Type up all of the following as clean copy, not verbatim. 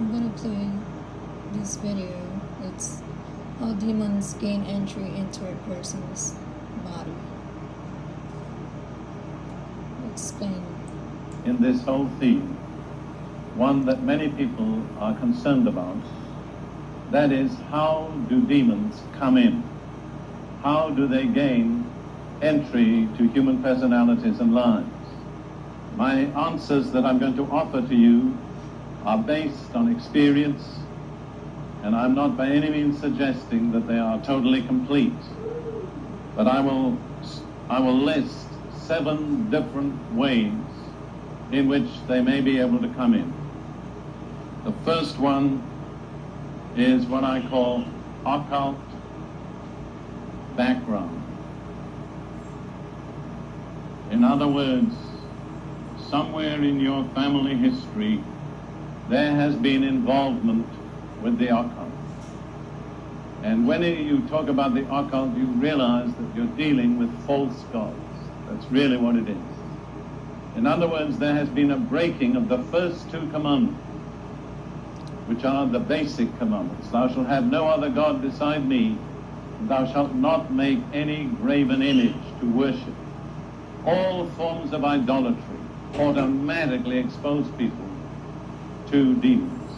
I'm gonna play this video. It's how demons gain entry into a person's body. Explain. In this whole theme, one that many people are concerned about, that is, how do demons come in? How do they gain entry to human personalities and lives? My answers that I'm going to offer to you are based on experience, and I'm not by any means suggesting that they are totally complete. But I will list 7 different ways in which they may be able to come in. The first one is what I call occult background. In other words, somewhere in your family history, there has been involvement with the occult. And when you talk about the occult, you realize that you're dealing with false gods. That's really what it is. In other words, there has been a breaking of the first 2 commandments, which are the basic commandments. Thou shalt have no other God beside me, and thou shalt not make any graven image to worship. All forms of idolatry automatically expose people to demons.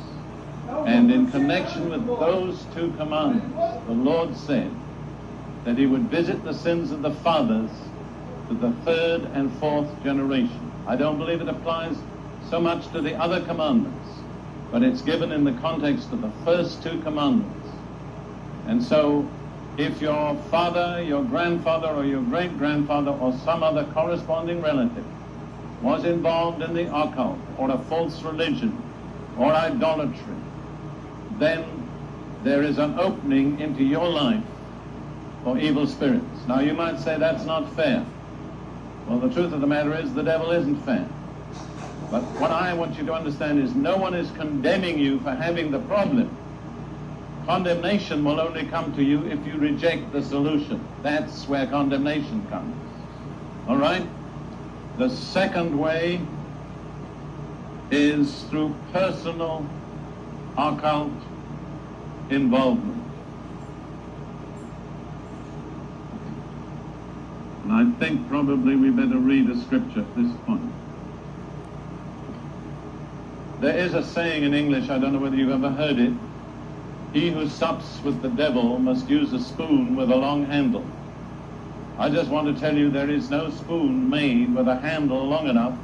And in connection with those 2 commandments, the Lord said that he would visit the sins of the fathers to the 3rd and 4th generation. I don't believe it applies so much to the other commandments, but it's given in the context of the first 2 commandments. And so, if your father, your grandfather, or your great-grandfather, or some other corresponding relative was involved in the occult, or a false religion, or idolatry, then there is an opening into your life for evil spirits. Now you might say that's not fair. Well, the truth of the matter is the devil isn't fair. But what I want you to understand is no one is condemning you for having the problem. Condemnation will only come to you if you reject the solution. That's where condemnation comes. All right? The second way is through personal occult involvement. And I think probably we better read a scripture at this point. There is a saying in English, I don't know whether you've ever heard it, he who sups with the devil must use a spoon with a long handle. I just want to tell you there is no spoon made with a handle long enough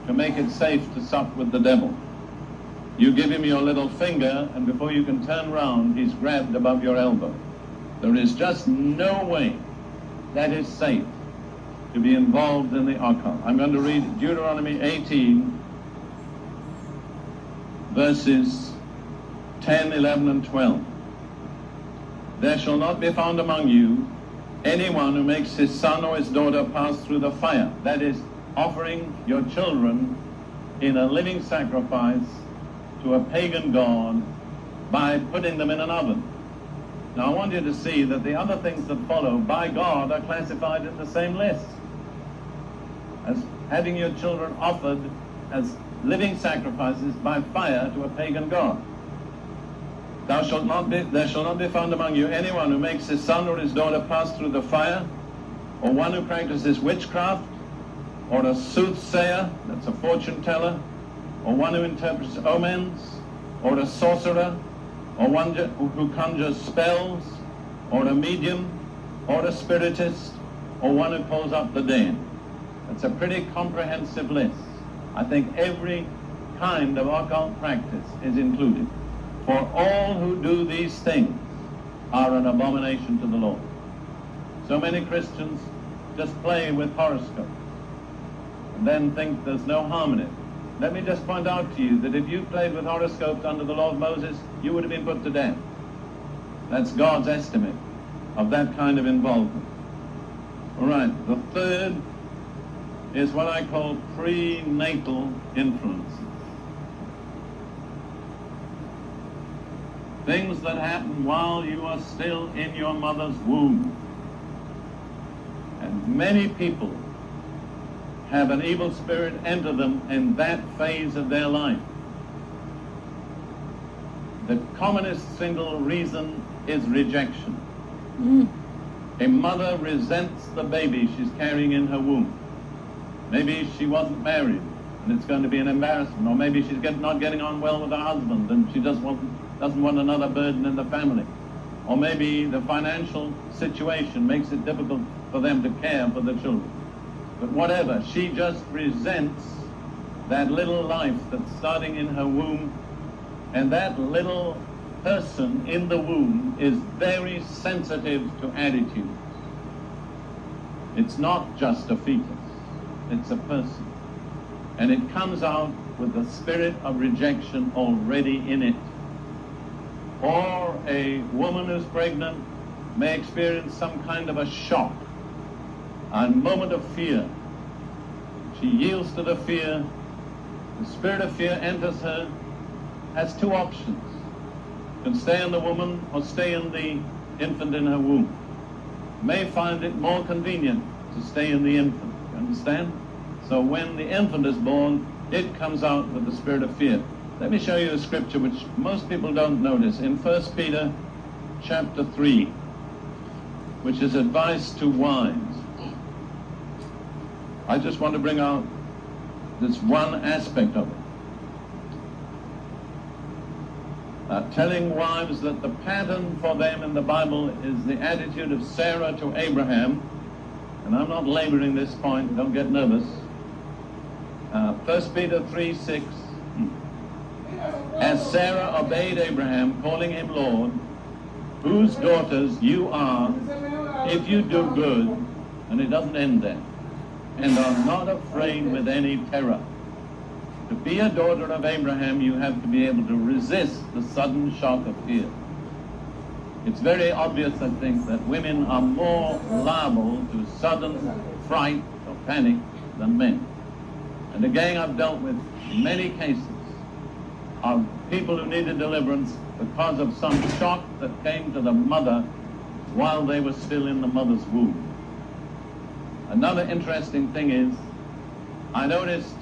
to make it safe to sup with the devil. You give him your little finger, and before you can turn round, he's grabbed above your elbow. There is just no way that is safe to be involved in the occult. I'm going to read Deuteronomy 18, verses 10, 11, and 12. There shall not be found among you anyone who makes his son or his daughter pass through the fire. That is, offering your children in a living sacrifice to a pagan god by putting them in an oven. Now I want you to see that the other things that follow by God are classified in the same list as having your children offered as living sacrifices by fire to a pagan god. There shall not be found among you anyone who makes his son or his daughter pass through the fire, or one who practices witchcraft, or a soothsayer, that's a fortune teller, or one who interprets omens, or a sorcerer, or one who conjures spells, or a medium, or a spiritist, or one who calls up the dead. That's a pretty comprehensive list. I think every kind of occult practice is included. For all who do these things are an abomination to the Lord. So many Christians just play with horoscopes and then think there's no harm in it. Let me just point out to you that if you played with horoscopes under the law of Moses, you would have been put to death. That's God's estimate of that kind of involvement. All right, the third is what I call prenatal influences. Things that happen while you are still in your mother's womb. And many people have an evil spirit enter them in that phase of their life. the commonest single reason is rejection. Mm. A mother resents the baby she's carrying in her womb. Maybe she wasn't married and it's going to be an embarrassment, or maybe she's not getting on well with her husband and she doesn't want another burden in the family. Or maybe the financial situation makes it difficult for them to care for the children. But whatever, she just resents that little life that's starting in her womb, and that little person in the womb is very sensitive to attitudes. It's not just a fetus, it's a person. And it comes out with the spirit of rejection already in it. Or a woman who's pregnant may experience some kind of a shock, a moment of fear. She yields to the fear. The spirit of fear enters her, has two options. Can stay in the woman or stay in the infant in her womb. May find it more convenient to stay in the infant. You understand? So when the infant is born, it comes out with the spirit of fear. Let me show you a scripture which most people don't notice. In 1 Peter chapter 3, which is advice to wives. I just want to bring out this one aspect of it. Telling wives that the pattern for them in the Bible is the attitude of Sarah to Abraham. And I'm not laboring this point, don't get nervous. 1 Peter 3:6. As Sarah obeyed Abraham, calling him Lord, whose daughters you are, if you do good, and it doesn't end there, and are not afraid with any terror. To be a daughter of Abraham, you have to be able to resist the sudden shock of fear. It's very obvious, I think, that women are more liable to sudden fright or panic than men. And again, I've dealt with many cases of people who needed deliverance because of some shock that came to the mother while they were still in the mother's womb. Another interesting thing is, I noticed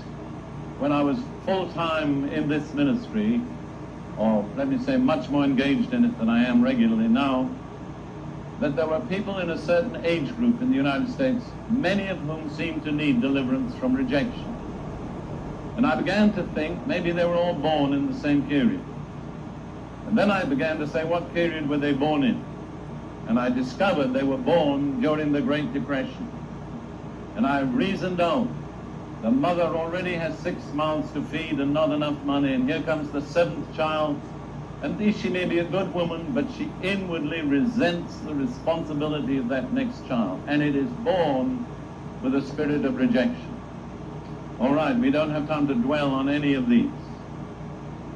when I was full-time in this ministry, or let me say much more engaged in it than I am regularly now, that there were people in a certain age group in the United States, many of whom seemed to need deliverance from rejection. And I began to think maybe they were all born in the same period. And then I began to say, what period were they born in? And I discovered they were born during the Great Depression. And I reasoned out, the mother already has 6 mouths to feed and not enough money, and here comes the 7th child. And she may be a good woman, but she inwardly resents the responsibility of that next child. And it is born with a spirit of rejection. All right, we don't have time to dwell on any of these.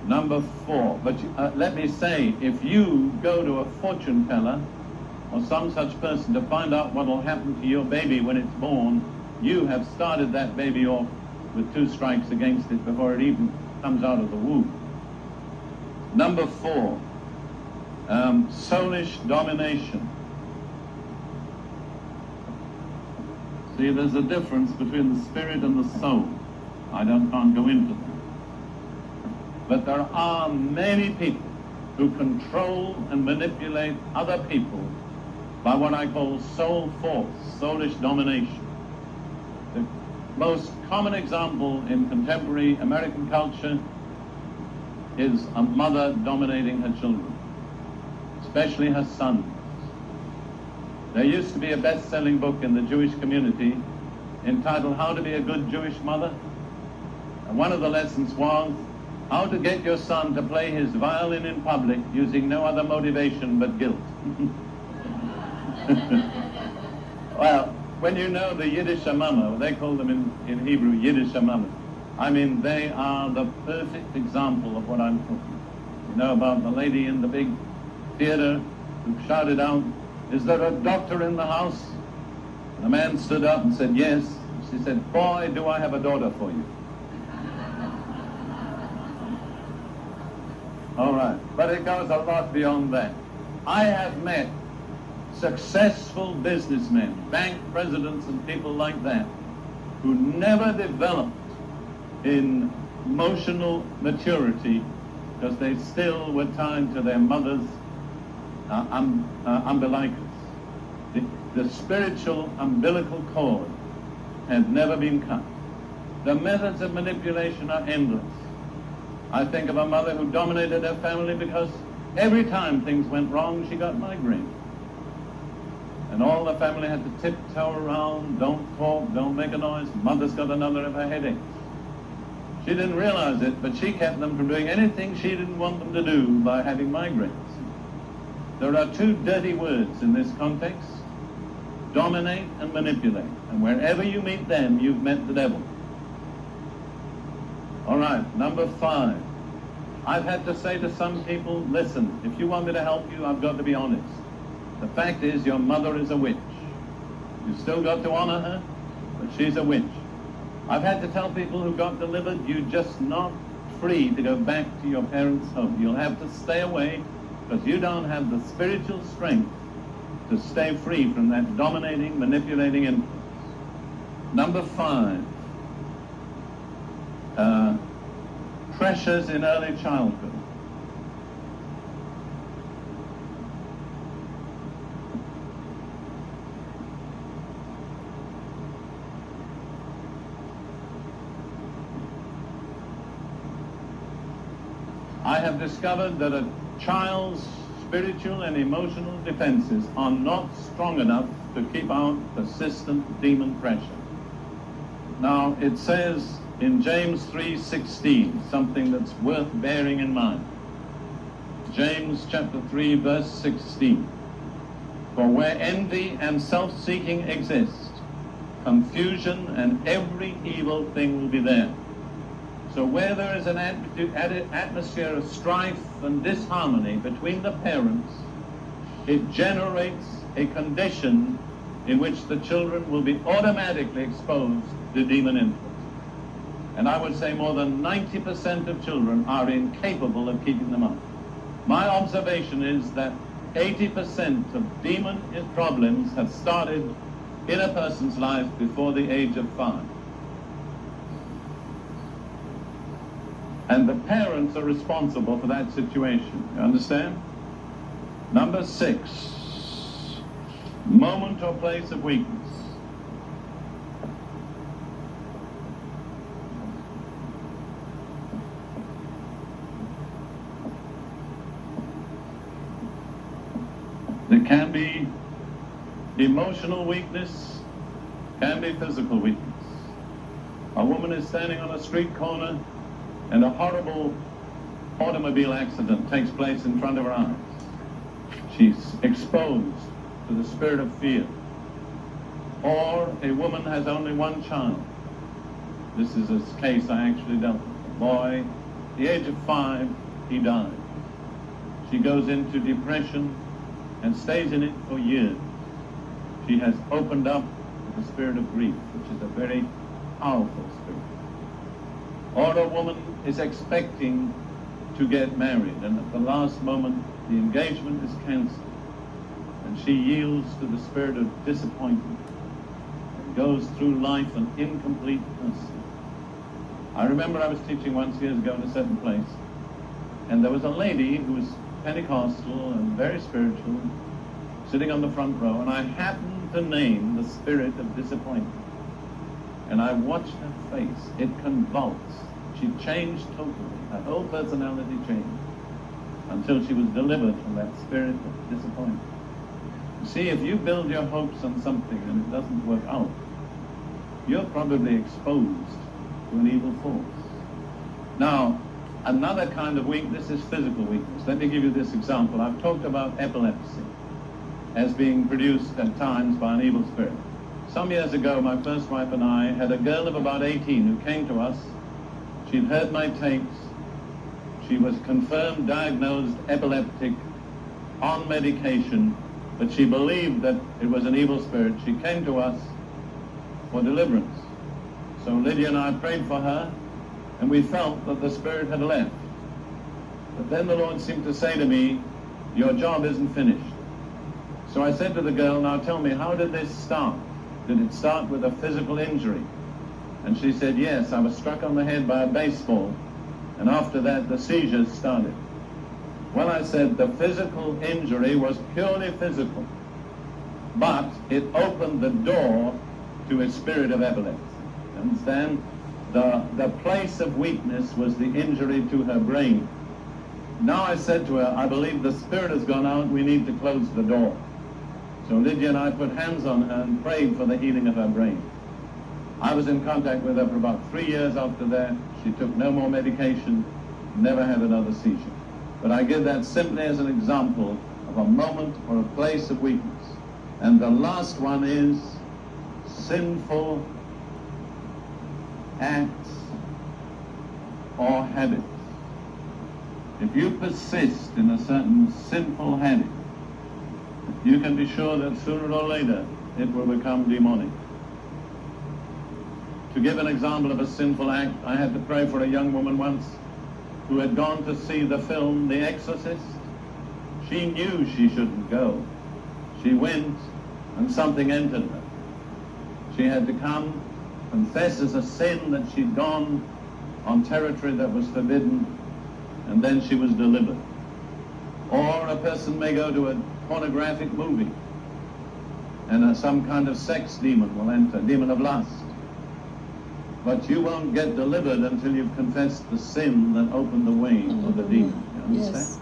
Number 4, but let me say, if you go to a fortune teller or some such person to find out what will happen to your baby when it's born, you have started that baby off with 2 strikes against it before it even comes out of the womb. Number 4, soulish domination. See, there's a difference between the spirit and the soul. I can't go into that. But there are many people who control and manipulate other people by what I call soul force, soulish domination. The most common example in contemporary American culture is a mother dominating her children, especially her sons. There used to be a best-selling book in the Jewish community entitled How to Be a Good Jewish Mother. And one of the lessons was how to get your son to play his violin in public using no other motivation but guilt. Well, when you know the Yiddish mama, they call them in Hebrew Yiddish mamas, I mean, they are the perfect example of what I'm talking about. You know about the lady in the big theater who shouted out, "Is there a doctor in the house?" And a man stood up and said, "Yes." She said, "Boy, do I have a daughter for you." All right, but it goes a lot beyond that. I have met successful businessmen, bank presidents and people like that, who never developed in emotional maturity because they still were tied to their mother's umbilicus. The spiritual umbilical cord had never been cut. The methods of manipulation are endless. I think of a mother who dominated her family because every time things went wrong, she got migraine. And all the family had to tiptoe around, don't talk, don't make a noise. Mother's got another of her headaches. She didn't realize it, but she kept them from doing anything she didn't want them to do by having migraines. There are two dirty words in this context: dominate and manipulate. And wherever you meet them, you've met the devil. All right, number 5. I've had to say to some people, listen, if you want me to help you, I've got to be honest. The fact is, your mother is a witch. You've still got to honor her, but she's a witch. I've had to tell people who got delivered, you're just not free to go back to your parents' home. You'll have to stay away because you don't have the spiritual strength to stay free from that dominating, manipulating influence. Number 5, pressures in early childhood. I have discovered that a child's spiritual and emotional defenses are not strong enough to keep out persistent demon pressure. Now, it says in James 3:16, something that's worth bearing in mind. James chapter 3, verse 16. For where envy and self-seeking exist, confusion and every evil thing will be there. So where there is an atmosphere of strife and disharmony between the parents, it generates a condition in which the children will be automatically exposed to demon influence. And I would say more than 90% of children are incapable of keeping them up. My observation is that 80% of demon problems have started in a person's life before the age of 5. And the parents are responsible for that situation. You understand? Number 6, moment or place of weakness. There can be emotional weakness, can be physical weakness. A woman is standing on a street corner and a horrible automobile accident takes place in front of her eyes. She's exposed to the spirit of fear. Or a woman has only one child. This is a case I actually dealt with. A boy, at the age of 5, he died. She goes into depression and stays in it for years. She has opened up to the spirit of grief, which is a very powerful spirit. Or a woman is expecting to get married, and at the last moment the engagement is cancelled, and she yields to the spirit of disappointment and goes through life an incomplete person. I remember I was teaching once years ago in a certain place, and there was a lady who was Pentecostal and very spiritual, sitting on the front row, and I happened to name the spirit of disappointment. And I watched her face. It convulsed. She changed totally. Her whole personality changed until she was delivered from that spirit of disappointment. You see, if you build your hopes on something and it doesn't work out, you're probably exposed to an evil force. Now, another kind of weakness is physical weakness. Let me give you this example. I've talked about epilepsy as being produced at times by an evil spirit. Some years ago, my first wife and I had a girl of about 18 who came to us. She'd heard my tapes. She was confirmed diagnosed epileptic, on medication, but she believed that it was an evil spirit. She came to us for deliverance. So Lydia and I prayed for her, and we felt that the spirit had left. But then the Lord seemed to say to me, your job isn't finished. So I said to the girl, now tell me, how did this start? Did it start with a physical injury? And she said, yes, I was struck on the head by a baseball, And after that, the seizures started. Well, I said the physical injury was purely physical, but it opened the door to a spirit of epilepsy. Understand? The place of weakness was the injury to her brain. Now I said to her, I believe the spirit has gone out, we need to close the door. So Lydia and I put hands on her and prayed for the healing of her brain. I was in contact with her for about 3 years after that. She took no more medication, never had another seizure. But I give that simply as an example of a moment or a place of weakness. And the last one is sinful acts or habits. If you persist in a certain sinful habit, you can be sure that sooner or later it will become demonic. To give an example of a sinful act, I had to pray for a young woman once who had gone to see the film The Exorcist. She knew she shouldn't go. She went and something entered her. She had to come, confess as a sin that she'd gone on territory that was forbidden, and then she was delivered. Or a person may go to a pornographic movie and some kind of sex demon will enter, demon of lust. But you won't get delivered until you've confessed the sin that opened the way for the demon. You understand? Yes.